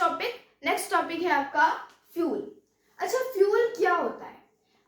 Next topic है आपका fuel. अच्छा, फ्यूल क्या होता है?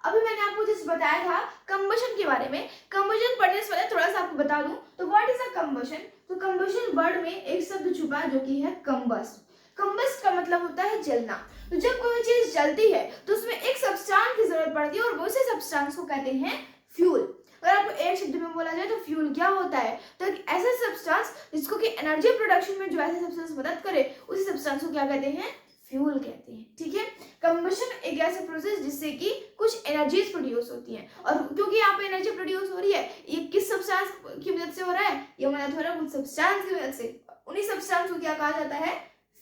अभी मैंने आपको जैसे बताया था कंबशन के बारे में। कंबशन पढ़ने से पहले थोड़ा सा आपको बता दूं तो व्हाट इज अ कंबशन। तो कंबशन वर्ड में एक शब्द छुपा है जो कि है कंबस्ट। कंबस्ट का मतलब होता है जलना। तो जब कोई चीज जलती है तो उसमें एक सब्सटेंस की जरूरत पड़ती है और वो उसी सब्सटेंस को कहते हैं फ्यूल। अगर आपको एक शब्द में बोला जाए तो फ्यूल क्या होता है, तो एक ऐसा सब्सटेंस जिसको कि एनर्जी प्रोडक्शन में जो ऐसा सब्सटेंस मदद करे उसी सब्सटेंस को क्या कहते हैं, फ्यूल कहते हैं। ठीक है, कंबशन एक ऐसा प्रोसेस जिससे कि कुछ एनर्जीज प्रोड्यूस होती हैं, और क्योंकि यहाँ पे एनर्जी प्रोड्यूस हो रही है, ये किस सब्सटेंस की मदद से हो रहा है, ये मदद हो रहा है कुछ सब्सटेंस की मदद से। उन्हीं सब्सटेंस को क्या कहा जाता है,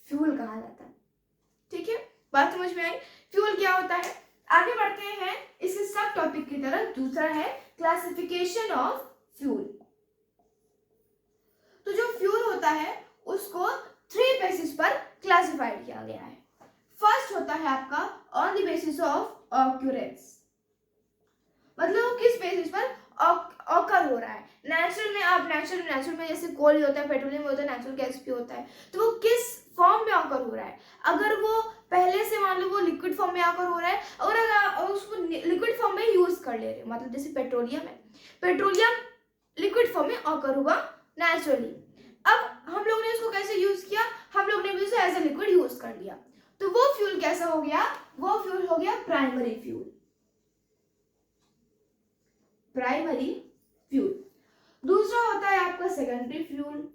फ्यूल कहा जाता है। ठीक है, बात समझ में आई? फ्यूल क्या होता है। आगे बढ़ते हैं इसके सब टॉपिक की तरफ। दूसरा है क्लासिफिकेशन ऑफ फ्यूल। तो जो फ्यूल होता है उसको 3 बेसिस पर क्लासिफाइड किया गया है। फर्स्ट होता है आपका on the basis of occurrence, मतलब किस बेसिस पर ऑकर हो रहा है। नेचुरल में आप नेचुरल में जैसे कोल होता है, पेट्रोलियम होता है, नेचुरल गैस भी होता है, तो वो किस फॉर्म में ऑकर हो रहा है। अगर वो पहले से मान लो वो लिक्विड फॉर्म में ऑकर हो रहा है, अगर उसको लिक्विड फॉर्म में यूज कर ले रहे हैं, मतलब जैसे पेट्रोलियम है, पेट्रोलियम लिक्विड फॉर्म में ऑकर हुआ नेचुरली। अब हम लोग ने उसको कैसे यूज किया, हम लोग ने भी उसे एज ए लिक्विड यूज कर लिया, तो वो फ्यूल कैसा हो गया, वो फ्यूल हो गया प्राइमरी फ्यूल। Primary fuel. दूसरा होता है आपका सेकेंडरी फ्यूल।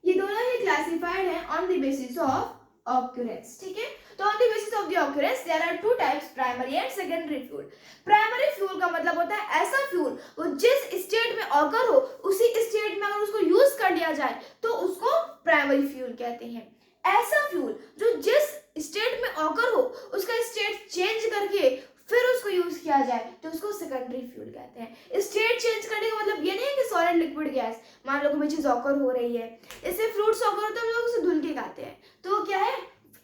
ये दोनों ही क्लासिफाइड है on the basis of occurrence. ठीक है, तो on the basis of the occurrence there are 2 types, primary and secondary fuel. Primary fuel का मतलब होता है ऐसा फ्यूल वो जिस स्टेट में ऑकर हो उसी स्टेट में अगर उसको यूज कर लिया जाए तो उसको प्राइमरी फ्यूल कहते हैं। ऐसा फ्यूल जो जिस स्टेट में ऑकर हो उसका स्टेट चेंज करके फिर उसको यूज किया जाए तो उसको सेकेंडरी फ्यूल कहते हैं। स्टेट चेंज करने का मतलब ये नहीं है कि सॉलिड लिक्विड गैस, मान लो कोई चीज ऑकर हो रही है, जैसे फ्रूट्स ऑकर होते हैं हम लोग उसे धुल के खाते हैं, तो क्या है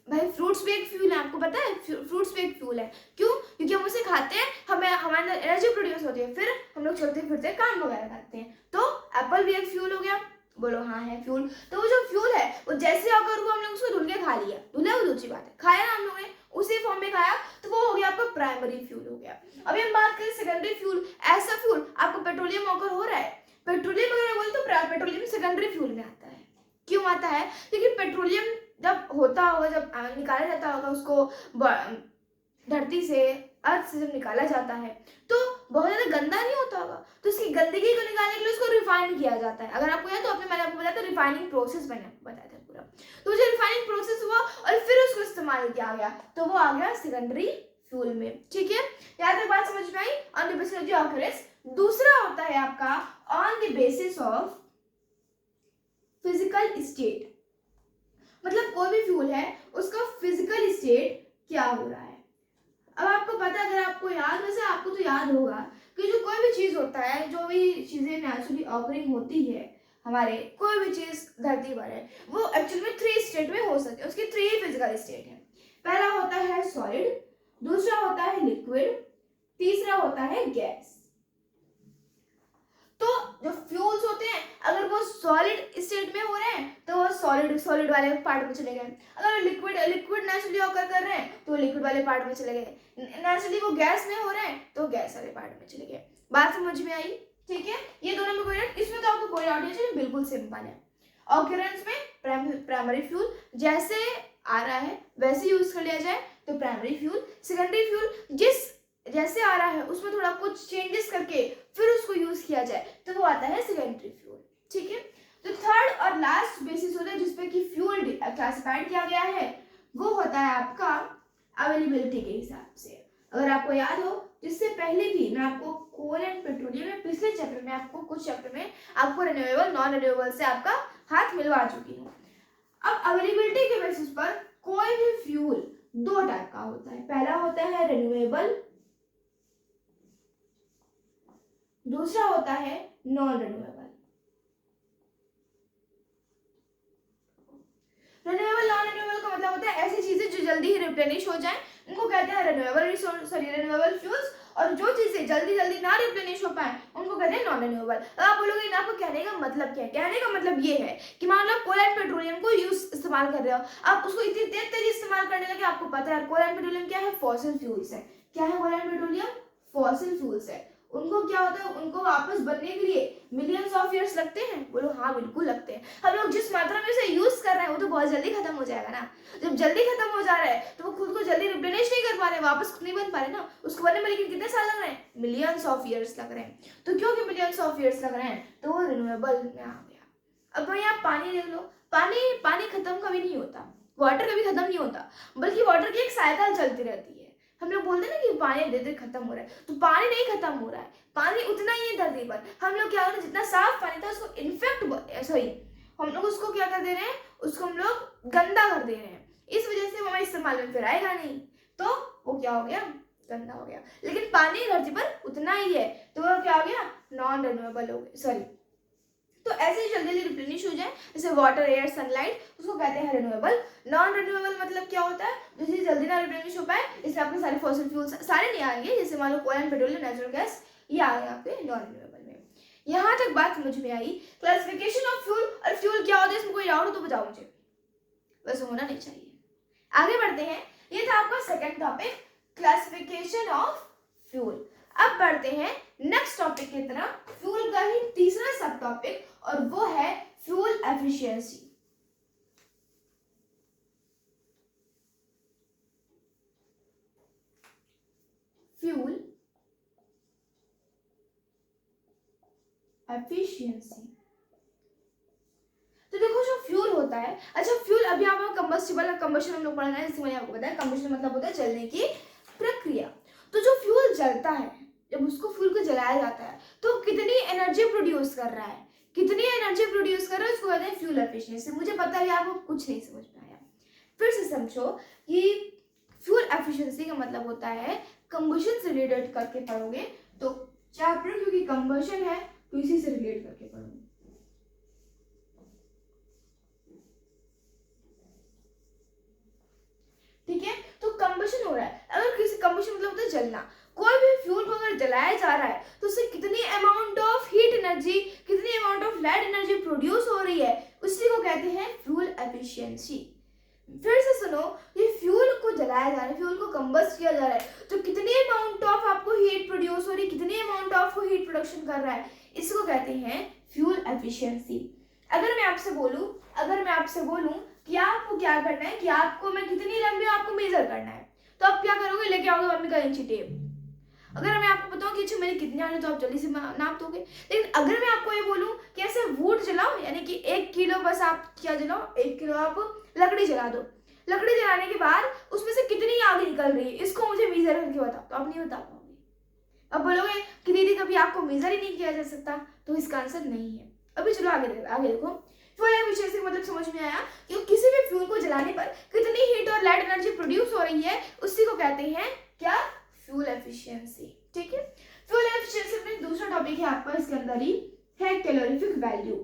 भाई, फ्रूट्स भी एक फ्यूल है, आपको पता है फ्रूट्स भी एक फ्यूल है। क्यों? क्योंकि हम उसे खाते हैं, हमें हमारे अंदर एनर्जी प्रोड्यूस होती है, फिर हम लोग चलते फिरते काम वगैरह करते हैं, तो एप्पल भी एक फ्यूल हो गया। बोलो हाँ है फ्यूल। तो वो जो फ्यूल है वो जैसे ऑकर हुआ हम लोग उसको धुल के खा लिया, धुला वो दूसरी बात है, खाया ना हम लोग ने उसी फॉर्म में खाया, तो वो हो गया आपका प्राइमरी फ्यूल हो गया। अभी हम बात करें सेकेंडरी फ्यूल। ऐसा फ्यूल आपको पेट्रोलियम ऑकर हो रहा है, पेट्रोलियम वगैरह बोले तो पेट्रोलियम सेकेंडरी फ्यूल में आता है। क्यों आता है? क्योंकि पेट्रोलियम जब होता होगा, जब निकाला जाता होगा उसको धरती से, अर्थ से जब निकाला जाता है तो बहुत ज्यादा गंदा नहीं होता होगा, तो उसकी गंदगी को निकालने के लिए उसको रिफाइन किया जाता है। अगर आपको याद तो मैंने आपको बताया था रिफाइनिंग प्रोसेस, मैंने आपको बताया था पूरा। तो जो रिफाइनिंग प्रोसेस हुआ और फिर उसको इस्तेमाल किया गया तो वो आ गया सेकेंडरी फ्यूल में। ठीक है, यहाँ तक बात समझ में आई? On the basis of the occurrence. दूसरा होता है आपका on the basis of physical state, मतलब कोई भी फ्यूल है उसका फिजिकल स्टेट क्या हो रहा है। अब आपको पता है, अगर आपको याद, वैसे आपको तो याद होगा कि जो कोई भी चीज होता है, जो भी चीजें नेचुरली ऑकरिंग होती है, हमारे कोई भी चीज धरती पर है, वो एक्चुअली में 3 स्टेट में हो सकती है। उसकी 3 फिजिकल स्टेट है। पहला होता है सॉलिड, दूसरा होता है लिक्विड, तीसरा होता है गैस। तो जो फ्यूल्स होते हैं अगर वो सॉलिड स्टेट में हो रहे हैं तो वो सॉलिड वाले पार्ट में चले गए, अगर लिक्विड नेचुरली ऑकर कर रहे हैं तो लिक्विड वाले पार्ट में चले गए, नेचुरली वो गैस में हो रहे हैं तो गैस वाले पार्ट में चले गए। बात समझ में आई? ठीक है, ये दोनों में कोई डाउट, इसमें तो आपको कोई डाउट नहीं, बिल्कुल सिंपल है। ऑक्यूरेंस में प्राइमरी फ्यूल जैसे आ रहा है वैसे यूज कर लिया जाए तो प्राइमरी फ्यूल। सेकेंडरी फ्यूल जिस जैसे आ रहा है उसमें थोड़ा कुछ चेंजेस करके फिर उसको यूज किया जाए तो वो आता है सेकेंडरी फ्यूल। ठीक है, तो थर्ड और लास्ट बेसिस होता है जिसपे कि फ्यूल क्लासिफाइड किया गया है, वो होता है आपका अवेलेबिलिटी के हिसाब से। अगर आपको याद हो, जिससे पहले भी मैं आपको कोल एंड पेट्रोलियम में पिछले चैप्टर में आपको कुछ चैप्टर में आपको रिन्यूएबल नॉन रिन्यूएबल से आपका हाथ मिलवा चुकी हूँ। अब अवेलेबिलिटी के बेसिस पर कोई भी फ्यूल 2 टाइप का होता है। पहला होता है रिन्यूएबल, दूसरा होता है non renewable. Renewable non renewable का मतलब होता है ऐसी चीजें जो जल्दी ही रिप्लेनिश हो जाए, उनको कहते हैं रिन्यूएबल फ्यूल्स, और जो चीजें जल्दी ना रिप्लेनिश हो पाए उनको कहते हैं नॉन रिन्यूएबल। अब आप बोलोगे आपको कहने का मतलब क्या है? कहने का मतलब ये है कि मान लो कोल एंड पेट्रोलियम को यूज इस्तेमाल कर रहे हो, आप उसको इतनी देर तेज इस्तेमाल करने लगे। आपको पता है कोयल एंड पेट्रोलियम क्या है, फॉसिल फ्यूल्स है। क्या है कोयल एंड पेट्रोलियम, फॉसिल फ्यूल्स है। उनको क्या होता है, उनको वापस बनने के लिए मिलियंस ऑफ ईयर्स लगते हैं। बोलो हाँ बिल्कुल लगते हैं। हम लोग जिस मात्रा में इसे यूज कर रहे हैं वो तो बहुत जल्दी खत्म हो जाएगा ना। जब जल्दी खत्म हो जा रहा है तो वो खुद को जल्दी रिप्लेनिश नहीं कर पा रहे, वापस नहीं बन पा रहे ना उसको बनने में, लेकिन कितने साल लग रहे हैं, मिलियंस ऑफ ईयर्स लग रहे हैं। तो क्योंकि मिलियंस ऑफ ईयर्स लग रहे हैं तो वो रिन्यूएबल में आ गया। अब भाई आप पानी देख लो, पानी खत्म कभी नहीं होता, वाटर कभी खत्म नहीं होता, बल्कि वाटर की एक साइकिल चलती रहती है। हम लोग बोलते हैं ना कि पानी धीरे धीरे खत्म हो रहा है, तो पानी नहीं खत्म हो रहा है, पानी उतना ही है धरती पर। हम लोग क्या कर रहे हैं, जितना साफ पानी था उसको इनफेक्ट सॉरी हम लोग उसको क्या कर दे रहे हैं, उसको हम लोग गंदा कर दे रहे हैं। इस वजह से वो हमारे इस्तेमाल में फिर आएगा नहीं, तो वो क्या हो गया, गंदा हो गया। लेकिन पानी धरती पर उतना ही है, तो वो क्या हो गया, नॉन रिन्यूएबल हो गया, सॉरी। तो ऐसे ही जल्दी जल्दी रिप्लेनिश हो जाए, जैसे वाटर, एयर, सनलाइट, उसको कहते हैं रिन्यूएबल। नॉन रिन्यूएबल मतलब क्या होता है, जो चीज जल्दी ना रिप्लेनिश हो पाए, इससे आपके सारे फॉसिल फ्यूल्स सारे नहीं आएंगे, जैसे मान लो कोयल एंड पेट्रोलियम, नेचुरल गैस, ये आ गए आपके नॉन रिन्यूएबल में। यहाँ तक बात समझ में आई। क्लासिफिकेशन ऑफ फ्यूल, और फ्यूल क्या होता है इसमें कोई डाउट हो तो बताओ मुझे, वैसे होना नहीं चाहिए। आगे बढ़ते हैं, ये था आपका second topic, classification of fuel. अब बढ़ते हैं नेक्स्ट टॉपिक की तरफ, फ्यूल का ही तीसरा सब टॉपिक, और वो है फ्यूल एफिशिएंसी। फ्यूल एफिशिएंसी, तो देखो जो फ्यूल होता है, अच्छा फ्यूल अभी आप कंबस्टिबल, कंबशन हम लोग पढ़ना है, इसलिए मैंने आपको बताया कंबशन मतलब होता है जलने की प्रक्रिया। तो जो फ्यूल जलता है, जब उसको फ्यूल को जलाया जाता है तो कितनी एनर्जी प्रोड्यूस कर रहा है, कितनी एनर्जी प्रोड्यूस कर रहा है, उसको कहते हैं फ्यूल एफिशिएंसी। मुझे पता है आपको कुछ नहीं समझ में आया, फिर से समझो कि फ्यूल एफिशिएंसी का मतलब होता है, कंबशन से रिलेटेड करके पढ़ोगे तो चैप्टर, क्योंकि कंबशन है तो इसी से रिलेट करके पढ़ोगे। ठीक है, तो कंबशन हो रहा है, अगर किसी कंबशन मतलब होता है जलना, कोई भी फ्यूल को अगर जलाया जा रहा है तो उससे कितनी अमाउंट ऑफ हीट एनर्जी, कितनी amount of light energy produce हो रही है, उसी को कहते हैं फ्यूल एफिशिएंसी। फिर से सुनो, ये फ्यूल को जलाया जा रहा है, फ्यूल को कंबस्ट किया जा रहा है, तो कितनी अमाउंट ऑफ आपको हीट प्रोड्यूस हो रही है, कितनी अमाउंट ऑफ हीट प्रोडक्शन कर रहा है, इसको कहते हैं फ्यूल एफिशिएंसी। अगर मैं आपसे बोलूं कि आपको क्या करना है, कि आपको मैं कितनी लंबी आपको मेजर करना है, तो आप क्या करोगे, लेके आओगे मम्मी का इंची टेप। अगर मैं आपको बताऊं कि अच्छा मेरे कितने आने, तो आप जल्दी से नाप दोगे। लेकिन अगर मैं आपको ये बोलूं कि ऐसे वुड जलाओ, यानी कि 1 किलो बस आप क्या जलाओ, 1 किलो आप लकड़ी जला दो, लकड़ी जलाने के बाद उसमें से कितनी आग निकल रही है, इसको मुझे मेजर करके बताओ, तो आप नहीं बता पाओगे। अब बोलोगे कि दीदी कभी आपको मेजर ही नहीं किया जा सकता, तो इसका आंसर नहीं है। अभी चलो आगे देखो। फ्यूल एफिशिएंसी का मतलब समझ में आया कि किसी भी फ्यूल को जलाने पर कितनी हीट और लाइट एनर्जी प्रोड्यूस हो रही है, उसी को कहते हैं क्या, फ्यूल एफिशिएंसी। ठीक है, फ्यूल एफिशिएंसी में दूसरा टॉपिक है आपका, इसके अंदर ही है कैलोरीफिक वैल्यू।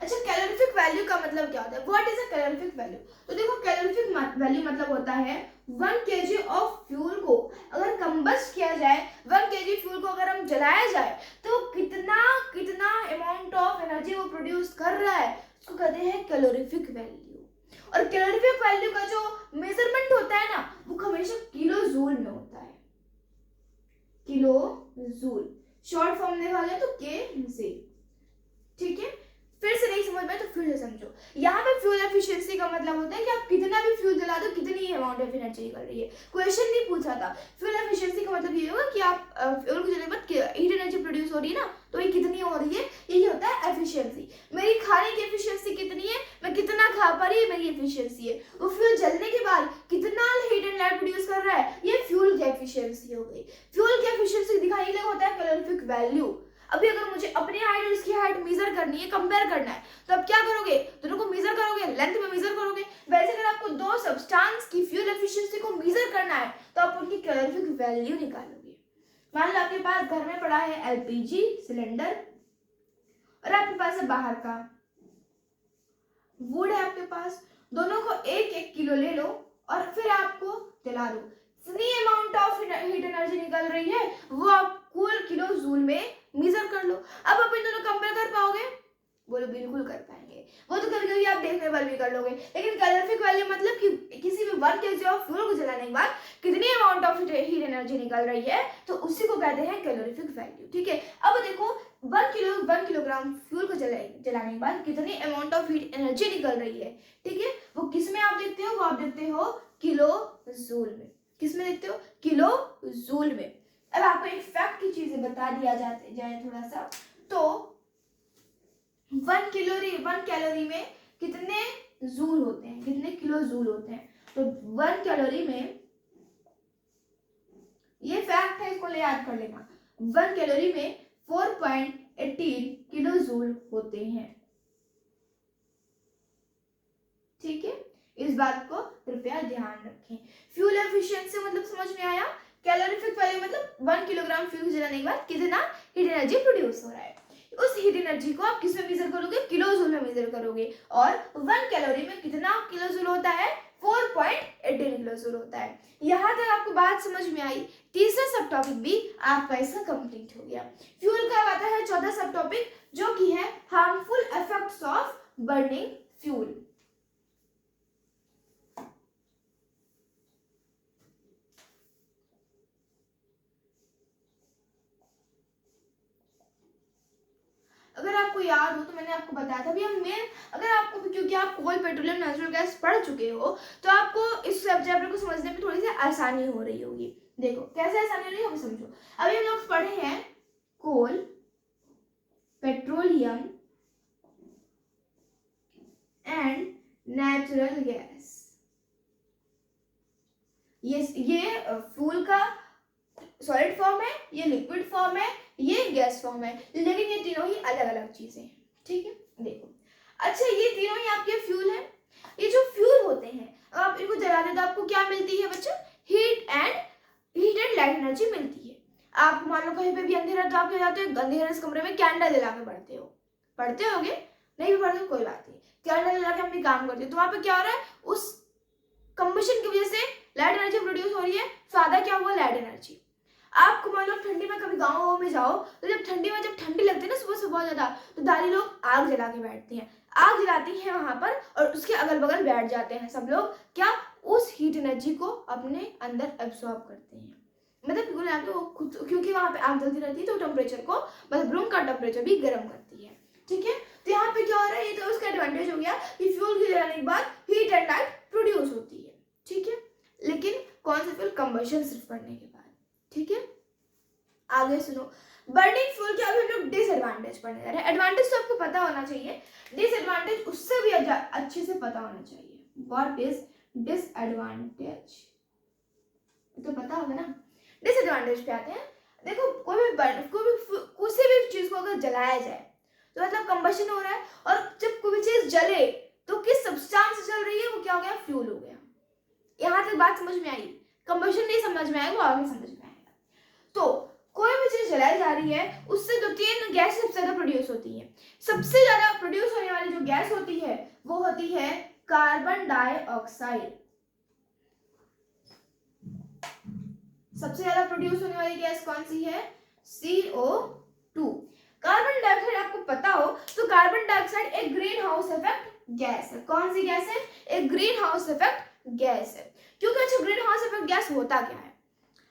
अच्छा, कैलोरीफिक वैल्यू का मतलब क्या होता है, what is a calorific value. तो देखो कैलोरीफिक वैल्यू मतलब होता है 1 kg ऑफ फ्यूल को अगर कंबस्ट किया जाए, 1 kg फ्यूल को अगर हम जलाया जाए तो कितना अमाउंट ऑफ एनर्जी वो प्रोड्यूस कर रहा है, उसको कहते हैं कैलोरीफिक वैल्यू। और कैलोरीफिक वैल्यू का जो मेजरमेंट होता है ना, वो हमेशा किलो जूल में होता है, किलो जूल, शॉर्ट फॉर्म निकाले तो के से। ठीक है, फिर से नहीं समझ में तो फिर से समझो। यहाँ पे फ्यूल एफिशिएंसी का मतलब होता है कि आप कितना भी फ्यूल जला दो, कितनी अमाउंट ऑफ एनर्जी निकल रही है। क्वेश्चन नहीं पूछा था, फ्यूल एफिशिएंसी का मतलब ये होगा कि आप फ्यूल को जलाने के बाद हीट एनर्जी प्रोड्यूस हो रही है ना, तो ये कितनी हो रही है, यही होता है एफिशिएंसी। मेरी खाने की एफिशिएंसी कितनी है, मैं कितना खा पा रही है, मेरी एफिशिएंसी है। वो फ्यूल जलने के बाद कितना हीट एंड लाइट प्रोड्यूस कर रहा है, ये फ्यूल की एफिशिएंसी हो गई। फ्यूल की एफिशिएंसी दिखाने के लिए होता है कैलोरीफिक वैल्यू। अभी अगर मुझे अपनी हाइट और इसकी हाइट मेजर करनी है, कंपेयर करना है, तो आप क्या करोगे, दोनों को मेजर करोगे, लेंथ में मेजर करोगे। वैसे अगर आपको दो सब्सटेंस की फ्यूल एफिशिएंसी को मेजर करना है तो आप उनकी कैलोरीफिक वैल्यू निकालोगे। मान लो आपके पास घर में पड़ा है एलपीजी सिलेंडर और आपके पास है बाहर का वुड है आपके पास, दोनों को 1-1 किलो ले लो और फिर आपको जला दो। जितनी अमाउंट ऑफ हीट एनर्जी निकल रही है वो आप कुल किलो जूल में मेजर कर लो। अब आप इन दोनों कंपेयर कर पाओगे? बोलो बिल्कुल कर पाएंगे। वो तो कभी कभी आप देखने वाले भी कर लोगे, लेकिन कैलोरीफिक वैल्यू मतलब कि किसी भी 1 kg ऑफ फ्यूल को जलाने के बाद कितनी अमाउंट ऑफ हीट एनर्जी निकल रही है, तो उसी को कहते हैं कैलोरीफिक वैल्यू। ठीक है, अब देखो 1 किलोग्राम फ्यूल को जलाने के बाद कितनी अमाउंट ऑफ हीट एनर्जी निकल रही है। ठीक है, वो किस में आप देखते हो? वो आप देखते हो किलो जूल में। किस में देखते हो? किलो जूल में। अब आपको एक फैक्ट की चीजें बता दिया जाए थोड़ा सा, तो 1 कैलोरी में कितने जूल होते हैं, कितने किलो जूल होते हैं? तो 1 कैलोरी में, ये फैक्ट है, इसको याद कर लेना, 1 कैलोरी में 4.18 किलो जूल होते हैं। ठीक है, इस बात को कृपया ध्यान रखें। फ्यूल एफिशिएंसी मतलब समझ में आया? कैलोरीफिक वैल्यू मतलब 1 किलोग्राम फ्यूल जलाने के बाद कितना हीट एनर्जी प्रोड्यूस हो रहा है। उस हीट एनर्जी को आप किस में मेजर करोगे? किलो जूल में मेजर करोगे। और 1 कैलोरी में कितना किलो जूल होता है? 4.18 किलो जूल होता है। यहाँ तक आपको बात समझ में आई? तीसरा सब टॉपिक भी आपका इसका कंप्लीट हो गया। फ्यूल का आता है चौथा सब टॉपिक, जो कि है harmful effects of burning fuel. अगर आपको याद हो तो मैंने आपको बताया था भी, हम मेन अगर आपको, क्योंकि आप कोल, पेट्रोलियम, नेचुरल गैस पढ़ चुके हो, तो आपको इस चैप्टर को समझने में थोड़ी सी आसानी हो रही होगी। देखो कैसे आसानी हो रही है, हम समझो। अभी हम लोग पढ़े हैं कोल, पेट्रोलियम एंड नेचुरल गैस। ये फ्यूल का सॉलिड फॉर्म है, ये लिक्विड फॉर्म है, ये गैस फॉर्म है, लेकिन ये तीनों ही अलग अलग चीजें हैं। ठीक है, देखो अच्छा, ये तीनों ही आपके फ्यूल हैं। ये जो फ्यूल होते हैं, आप इनको जलाते हैं तो आपको क्या मिलती है बच्चों? हीट एंड लाइट एनर्जी मिलती है। आप मान लो कहीं पे भी अंधेरा, तो आप क्या जाते हो? अंधेरे इस कमरे में कैंडल जला के पढ़ते होगे, नहीं भी पढ़ते कोई बात नहीं, कैंडल जला के अपनी काम करते हो, तो वहां पे क्या हो रहा है? उस कंबशन की वजह से लाइट एनर्जी प्रोड्यूस हो रही है। फायदा क्या हुआ? Light energy. आपको मान लो ठंडी में कभी गाँव में जाओ, तो जब ठंडी लगती है ना सुबह से बहुत ज्यादा, तो दादी लोग आग जला के बैठती हैं, आग जलाती हैं वहां पर, और उसके अगल बगल बैठ जाते हैं सब लोग। क्या? उस हीट एनर्जी को अपने अंदर एब्सॉर्ब करते हैं। मतलब क्योंकि वहां पे आग जलती रहती है, तो टेम्परेचर को, मतलब रूम का टेम्परेचर भी गर्म करती है। ठीक है, तो यहाँ पे क्या हो रहा है? ये तो उसका एडवांटेज हो गया कि फ्यूल की जलाने के बाद हीट एंड लाइट प्रोड्यूस होती है। ठीक है, लेकिन कौन सा फ्यूल? कंबशन सिर्फ करने के बाद। ठीक है, आगे सुनो। बर्निंग फ्यूल के अभी हम लोग डिसएडवांटेज पढ़ने जा रहे हैं। एडवांटेज तो आपको पता होना चाहिए, डिसएडवांटेज उससे भी अच्छे से पता होना चाहिए। What is disadvantage? तो पता होगा ना। डिसएडवांटेज पे आते हैं। देखो किसी भी चीज को अगर जलाया जाए, तो मतलब कंबशन हो रहा है, और जब कोई भी चीज जले तो किस सब्सटेंस से जल रही है? वो क्या हो गया? फ्यूल हो गया। यहाँ तक बात समझ में आई? कंबशन नहीं समझ में आएगा, वो आगे समझ में आएगा। तो कोई भी चीज जलाई जा रही है, उससे 2-3 गैस सबसे ज्यादा प्रोड्यूस होती है। सबसे ज्यादा प्रोड्यूस होने वाली जो गैस होती है, वो होती है कार्बन डाइऑक्साइड। सबसे ज्यादा प्रोड्यूस होने वाली गैस कौन सी है? CO2। कार्बन डाइऑक्साइड आपको पता हो तो कार्बन डाइऑक्साइड एक ग्रीन हाउस इफेक्ट गैस है। कौन सी गैस है? एक ग्रीन हाउस इफेक्ट गैस है। क्योंकि अच्छा, ग्रीन हाउस इफेक्ट गैस होता क्या है?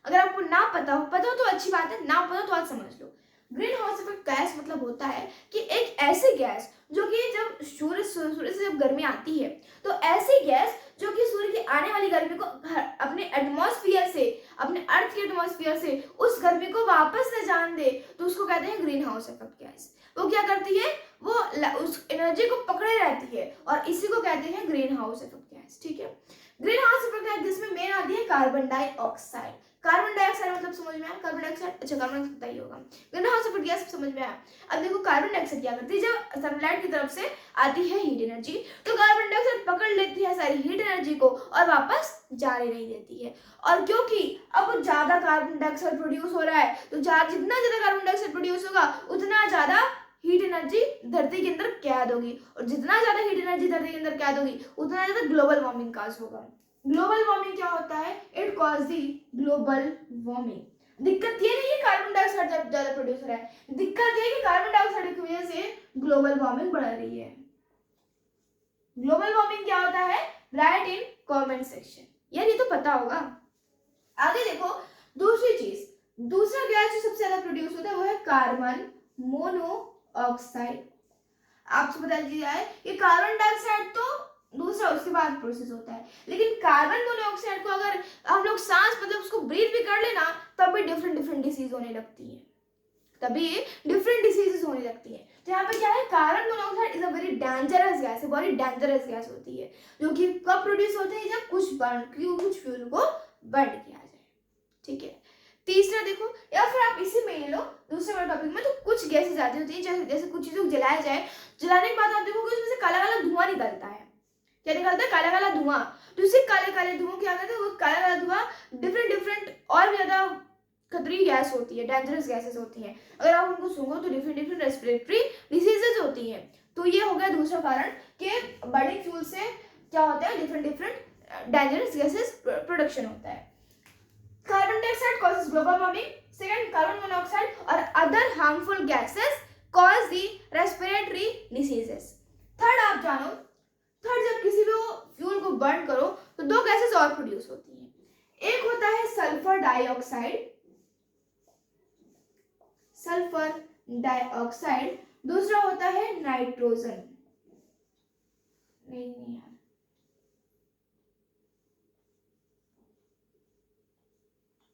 अगर आपको ना पता हो तो अच्छी बात है, ना पता तो आज समझ लो। ग्रीन हाउस इफेक्ट गैस मतलब होता है कि एक ऐसी गैस जो कि जब सूर्य से जब गर्मी आती है, तो ऐसी गैस जो कि सूर्य की आने वाली गर्मी को अपने एटमॉस्फेयर से, अपने अर्थ के एटमॉस्फेयर से उस गर्मी को वापस न जान दे, तो उसको कहते हैं ग्रीन हाउस इफेक्ट गैस। वो क्या करती है? वो उस एनर्जी को पकड़े रहती है, और इसी को कहते हैं ग्रीन हाउस इफेक्ट गैस। ठीक है, ग्रीन हाउस इफेक्ट गैस में मेन आती है कार्बन डाइऑक्साइड। कार्बन डाइऑक्साइड मतलब समझ में आया? कार्बन डाइऑक्साइड, अच्छा कार्बन डाइऑक्साइड पता ही होगा। ग्रीन हाउस इफेक्ट गैस समझ में आया? अब देखो कार्बन डाइऑक्साइड क्या करती है, जब सनलाइट की तरफ से आती है हीट एनर्जी, तो कार्बन डाइऑक्साइड पकड़ लेती है सारी हीट एनर्जी को और वापस जाने नहीं देती है। और क्योंकि अब ज्यादा कार्बन डाइऑक्साइड प्रोड्यूस हो रहा है, तो जितना ज्यादा कार्बन डाइऑक्साइड प्रोड्यूस होगा, उतना ज्यादा हीट एनर्जी धरती के अंदर कैद होगी, और जितना ज्यादा हीट एनर्जी धरती के अंदर कैद होगी, उतना ज्यादा ग्लोबल वार्मिंग काज होगा। ग्लोबल वार्मिंग क्या होता है? It cause the global warming. दिक्कत ये नहीं है कार्बन डाइऑक्साइड ज्यादा प्रोड्यूस हो रहा है, दिक्कत ये है कि कार्बन डाइऑक्साइड की वजह से ग्लोबल वार्मिंग बढ़ रही है। ग्लोबल वार्मिंग क्या होता है, राइट इन कमेंट सेक्शन, यार ये तो पता होगा। आगे देखो, दूसरी चीज, दूसरा गैस जो सबसे ज्यादा प्रोड्यूस होता है वो है कार्बन मोनोऑक्साइड। आपको बता दिया है कि कार्बन डाइऑक्साइड तो दूसरा उसके बाद प्रोसेस होता है, लेकिन कार्बन मोनोऑक्साइड को अगर हम लोग सांस मतलब उसको ब्रीथ भी कर लेना तब भी डिफरेंट डिसीज होने लगती है, तभी डिफरेंट डिसीजेस होने लगती है। तो यहाँ पे क्या है, carbon monoxide is a very dangerous gas है, बहुत डेंजरस गैस होती है, जो कि कब प्रोड्यूस होती है, जब कुछ फ्यूल को बर्न किया जाए, ठीक है। तीसरा देखो, या फिर आप इसी में ले लो दूसरे वाले टॉपिक में, तो कुछ गैसेस आती होती है, जैसे कुछ चीजों को जलाया जाए, जलाने के बाद आप देखोगे उसमें से काला काला धुआं निकलता है। क्या निकलता है, काला काला धुआं। तो उसी काले काले धुआं क्या कहते हैं, वो काला काला धुआं डिफरेंट और भी ज्यादा खतरनाक गैस होती है, डेंजरस गैसेस होती हैं। अगर आप उनको सूंघो तो डिफरेंट रेस्पिरेटरी डिसीजेज होती हैं। तो ये हो गया दूसरा कारण कि बर्निंग फ्यूल से क्या होता है, डिफरेंट डेंजरस गैसेस प्रोडक्शन होता है। Carbon dioxide causes global warming. Second, carbon monoxide or other harmful gases cause the respiratory diseases. Third आप जानो, थर्ड जब किसी भी फ्यूल को बर्न करो तो दो गैसेस और प्रोड्यूस होती हैं। एक होता है सल्फर डाइऑक्साइड, दूसरा होता है नाइट्रोजन। नहीं यार,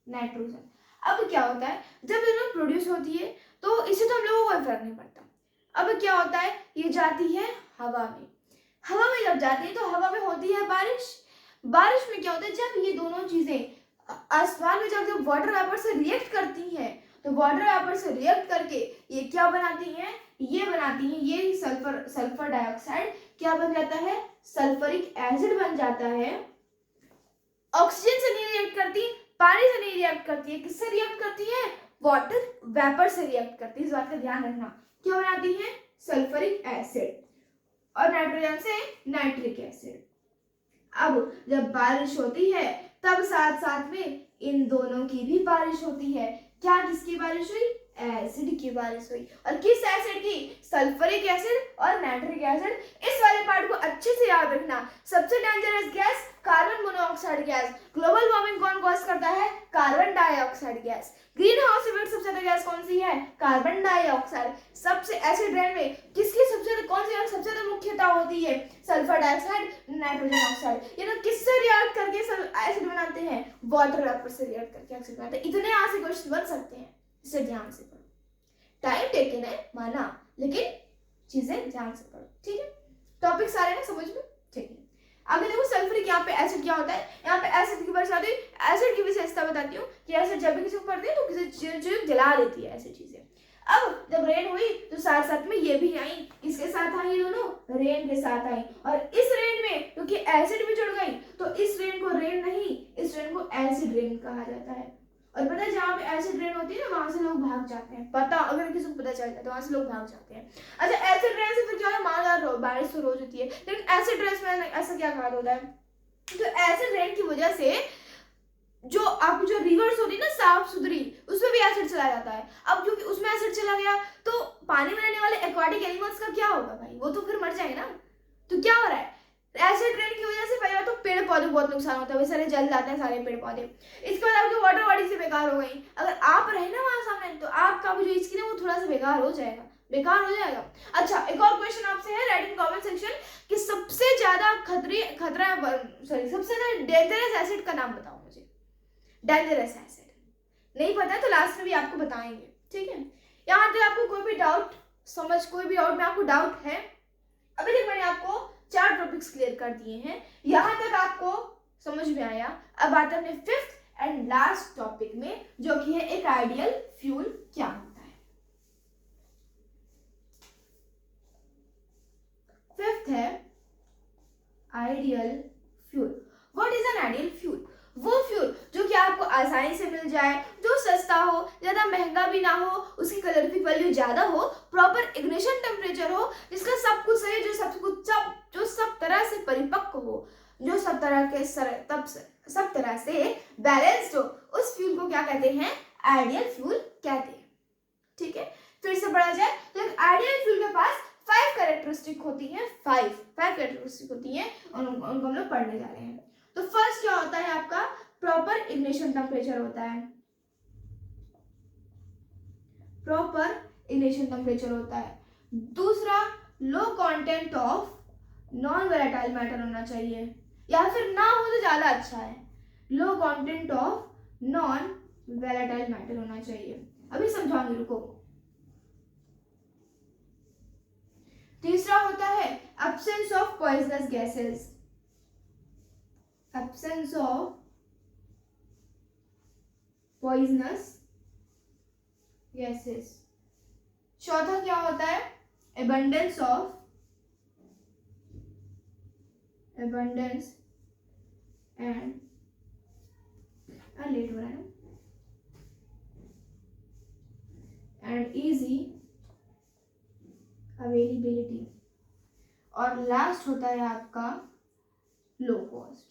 नाइट्रोजन। अब क्या होता है, जब ये प्रोड्यूस होती है तो इससे तो हम लोगों को कोई फर्क नहीं पड़ता। अब क्या होता है, ये जाती है हवा में, हवा में जब जाती है तो हवा में होती है बारिश। बारिश में क्या होता है, जब ये दोनों चीजें आसमान में जब वाटर वेपर से रिएक्ट करती हैं, तो वाटर वेपर से रिएक्ट करके ये क्या बनाती हैं, ये बनाती हैं, ये सल्फर डाइऑक्साइड क्या बन जाता है, सल्फरिक एसिड बन जाता है। ऑक्सीजन से नहीं रिएक्ट करती, पानी से नहीं रिएक्ट करती है, किससे रिएक्ट करती है, वाटर वेपर से रिएक्ट करती है। इस बात का ध्यान रखना। क्या बनाती है, सल्फरिक एसिड, और नाइट्रोजन से नाइट्रिक एसिड। अब जब बारिश होती है तब साथ साथ में इन दोनों की भी बारिश होती है। क्या किसकी बारिश हुई, एसिड की बारिश हुई। और किस एसिड की, सल्फरिक एसिड और नाइट्रिक एसिड। इस वाले पार्ट को अच्छे से याद रखना। सबसे dangerous gas carbon monoxide gas. Global warming कौन कॉज करता है, carbon dioxide gas. Green house effect सबसे ज्यादा गैस कौन सी है, कार्बन डाइऑक्साइड। सबसे एसिड रेन में किसकी सबसे कौन सी सबसे ज्यादा मुख्यता होती है, सल्फर डाइऑक्साइड, नाइट्रोजन ऑक्साइड। ये लोग किससे रिएक्ट करके एसिड बनाते हैं, वाटर वेपर से रिएक्ट करके एसिड बनाते हैं। इतने यहाँ से क्वेश्चन बन सकते हैं, इसे ध्यान से पढ़ो। टाइम टेकन है माना, लेकिन चीजें ध्यान से पढ़ो, ठीक है। टॉपिक सारे ना समझ में, ठीक है। आगे देखो, सल्फरिक यहाँ पे एसिड क्या होता है, यहाँ पे एसिड की बात आती है। एसिड की विशेषता बताती हूँ कि एसिड जब भी किसी को पड़ती है तो किसी चीज जला देती है, ऐसी चीजें। अब जब रेन हुई तो साथ साथ में ये भी आई, इसके साथ आई, ये दोनों रेन के साथ आई। और इस रेन में क्योंकि एसिड भी जुड़ गई तो इस रेन को रेन नहीं, इस रेन को एसिड रेन कहा जाता है। और पता है, जहाँ पे एसिड रेन होती है ना, वहां से लोग भाग जाते हैं। पता अगर किसी को पता चल जाए तो वहां से लोग भाग जाते हैं। अच्छा, एसिड रेन से फिर क्या है, मान बारिश तो रोज होती है, लेकिन एसिड रेन में ऐसा क्या कहा होता है, तो एसिड रेन की वजह से जो आपको जो रिवर्स होती है ना साफ सुथरी, उसमें भी एसिड चला जाता है। अब क्योंकि उसमें एसिड चला गया तो पानी में रहने वाले एक्वाटिक एनिमल्स का क्या होगा भाई, वो तो फिर मर जाएंगे ना। तो क्या हो रहा है, एसिड रेन की वजह से पहले तो पेड़ पौधे बहुत नुकसान होता है, सारे जल जाते हैं सारे पेड़ पौधे। इसके बाद आपकी वाटर बॉडी से बेकार हो गई। अगर आप रहे ना वहां सामने तो आपका जो स्किन है वो थोड़ा सा बेकार हो जाएगा, बेकार हो जाएगा। अच्छा, एक और क्वेश्चन आपसे है, राइट इन कमेंट सेक्शन कि सबसे ज्यादा सबसे ज्यादा डेंजरस एसिड का नाम बताओ मुझे। डेंजरस एसिड नहीं पता है तो लास्ट में भी आपको बताएंगे, ठीक है। यहाँ तक आपको कोई भी डाउट कोई भी डाउट में आपको डाउट है, अभी तक मैंने आपको 4 टॉपिक्स क्लियर कर दिए हैं, यहाँ तक आपको समझ में आया। अब आते हैं अपने 5th एंड लास्ट टॉपिक में, जो कि है एक आइडियल फ्यूल क्या होता है। 5th है ideal fuel. What is an ideal fuel, वो फ्यूल जो कि आपको आसानी से मिल जाए, जो सस्ता हो, ज्यादा महंगा भी ना हो, उसकी कैलोरीफिक वैल्यू ज्यादा हो, प्रॉपर इग्निशन टेम्परेचर हो, जिसका सब कुछ सही, जो सब तरह से परिपक्व हो, जो सब तरह से बैलेंस्ड हो, उस फ्यूल को क्या कहते हैं, आइडियल फ्यूल कहते हैं। ठीक है, फिर से पढ़ा जाए तो आइडियल फ्यूल के पास 5 कैरेक्टरिस्टिक होती हैं, 5 कैरेक्टरिस्टिक होती हैं, और उनको हम लोग पढ़ने जा रहे हैं। तो फर्स्ट क्या होता है आपका, प्रॉपर इग्निशन टेम्परेचर होता है, प्रॉपर इग्निशन टेम्परेचर होता है। दूसरा, लो content of non volatile matter होना चाहिए, या फिर ना हो तो ज्यादा अच्छा है, लो content of non volatile matter होना चाहिए। अभी समझाऊंगी, रुको। तीसरा होता है absence of poisonous gases, absence of poisonous gases. चौथा क्या होता है, abundance and लेट हो रहा है, and easy availability। और लास्ट होता है आपका लो कॉस्ट।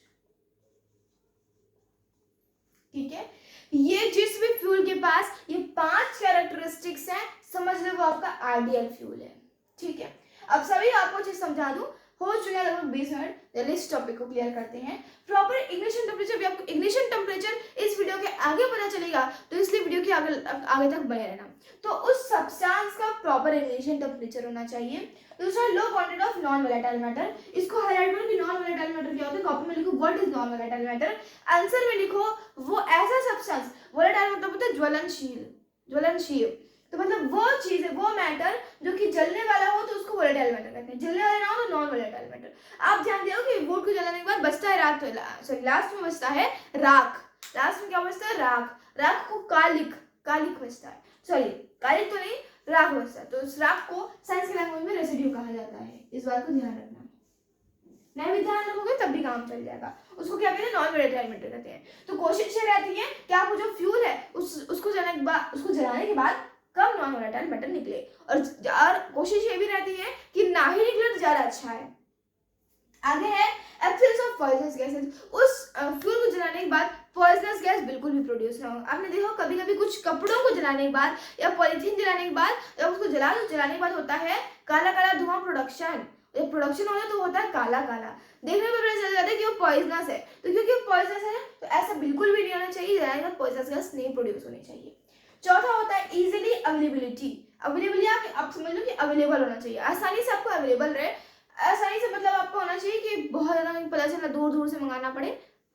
ठीक है, ये जिस भी फ्यूल के पास ये 5 कैरेक्टरिस्टिक्स हैं, समझ लो वो आपका आइडियल फ्यूल है। ठीक है, अब सभी आपको चीज समझा दूं, हो चुके हैं लगभग 20 मिनट, चलिए इस टॉपिक को क्लियर करते हैं। प्रॉपर इग्निशन टेम्परेचर, भी आपको इग्निशन टेम्परेचर इस वीडियो के आगे पता चलेगा, तो इसलिए वीडियो के आगे तक बने रहना। तो उस सब्सटेंस का प्रॉपर इग्निशन टेम्परेचर होना चाहिए। दूसरा, लो quantity of non volatile matter, इसको हाईलाइट करो कि नॉन वोलेटाइल मैटर क्या होता है, कॉपी में लिखो what is non volatile matter, answer में लिखो वो ऐसा सब्सटेंस, वोलेटाइल मतलब होता है ज्वलनशील, ज्वलनशील, तो मतलब वो चीज है, वो मैटर जो कि जलने वाला हो तो उसको वोलेटाइल मैटर कहते हैं, जलने वाला ना हो तो नॉन वोलेटाइल मैटर। आप ध्यान दियो कि वुड को जलाने के बाद बचता है राख, तो सॉरी लास्ट में बचता है राख, लास्ट में क्या बचता है, राख, राख को कालिक, कालिक बचता है, सॉरी कालिक तो नहीं, राख बचता है, तो उस राख को साइंस के लैंग्वेज में रेसिड्यू कहा जाता है, इस बात को ध्यान रखना, नहीं भी ध्यान रखोगे तब भी काम चल जाएगा। उसको क्या कहते हैं, नॉन वोलेटाइल मैटर कहते हैं। तो कोशिश ये रहती है कि आप वो जो फ्यूल है उसको जलाने के बाद कम नॉन वोलेटाइल मैटर निकले, और कोशिश ये भी रहती है कि ना ही निकले तो ज्यादा अच्छा है। आगे है एब्सेंस ऑफ पॉइजनस गैसेस, उस फ्यूल को जलाने के बाद पॉइजनस गैस बिल्कुल भी प्रोड्यूस ना हो। आपने देखो कभी कभी कुछ कपड़ों को जलाने के बाद या पॉलीथीन जलाने के बाद, जब उसको जलाने के बाद होता है काला काला धुआं प्रोडक्शन, जब प्रोडक्शन होता है तो होता है काला काला, देखने में पता चल जाता है कि वो पॉइजनस है। तो क्योंकि पॉइजनस है तो ऐसा बिल्कुल भी नहीं होना चाहिए, जलाने के बाद पॉइजनस गैस नहीं प्रोड्यूस होनी चाहिए। चौथा होता है इजीली अवेलेबिलिटी, अवेलेबिलिटी आप समझ लो कि अवेलेबल होना चाहिए, आसानी से आपको अवेलेबल रहे, आसानी से मतलब आपको होना चाहिए कि बहुत ज्यादा पता चला दूर दूर से मंगाना पड़े,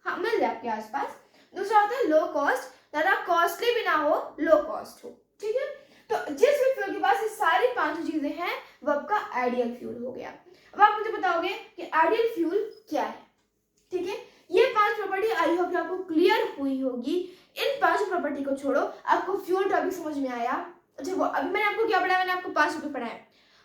हाँ मिल जाए आपके आसपास। दूसरा होता है लो कॉस्ट, ज्यादा कॉस्टली भी ना हो, लो कॉस्ट हो। ठीक है, तो जिस भी फ्यूल के पास ये सारी 5 चीजें हैं वो आपका आइडियल फ्यूल हो गया। अब आप मुझे बताओगे कि आइडियल फ्यूल क्या है। ठीक है, ये 5 प्रॉपर्टी आई होप आपको क्लियर हुई होगी। इन 5 प्रॉपर्टी को छोड़ो, आपको फ्यूल टॉपिक समझ में आया। अच्छा, वो अभी मैंने आपको क्या पढ़ाया, मैंने आपको 5 टॉपिक पढ़ाया।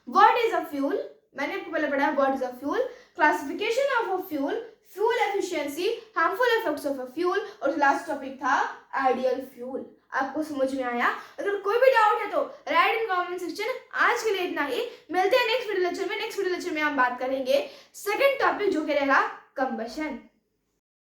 व्हाट इज अ फ्यूल, मैंने आपको पहले पढ़ाया what is a fuel, classification of a fuel, fuel efficiency, harmful effects of a fuel, और लास्ट टॉपिक था आइडियल फ्यूल। आपको समझ में आया? अगर कोई भी डाउट है तो राइट इन कमेंट सेक्शन। आज के लिए इतना ही, मिलते हैं नेक्स्ट वीडियो लेक्चर में। नेक्स्ट वीडियो लेक्चर में हम बात करेंगे सेकंड टॉपिक जो कि रहेगा कंबशन।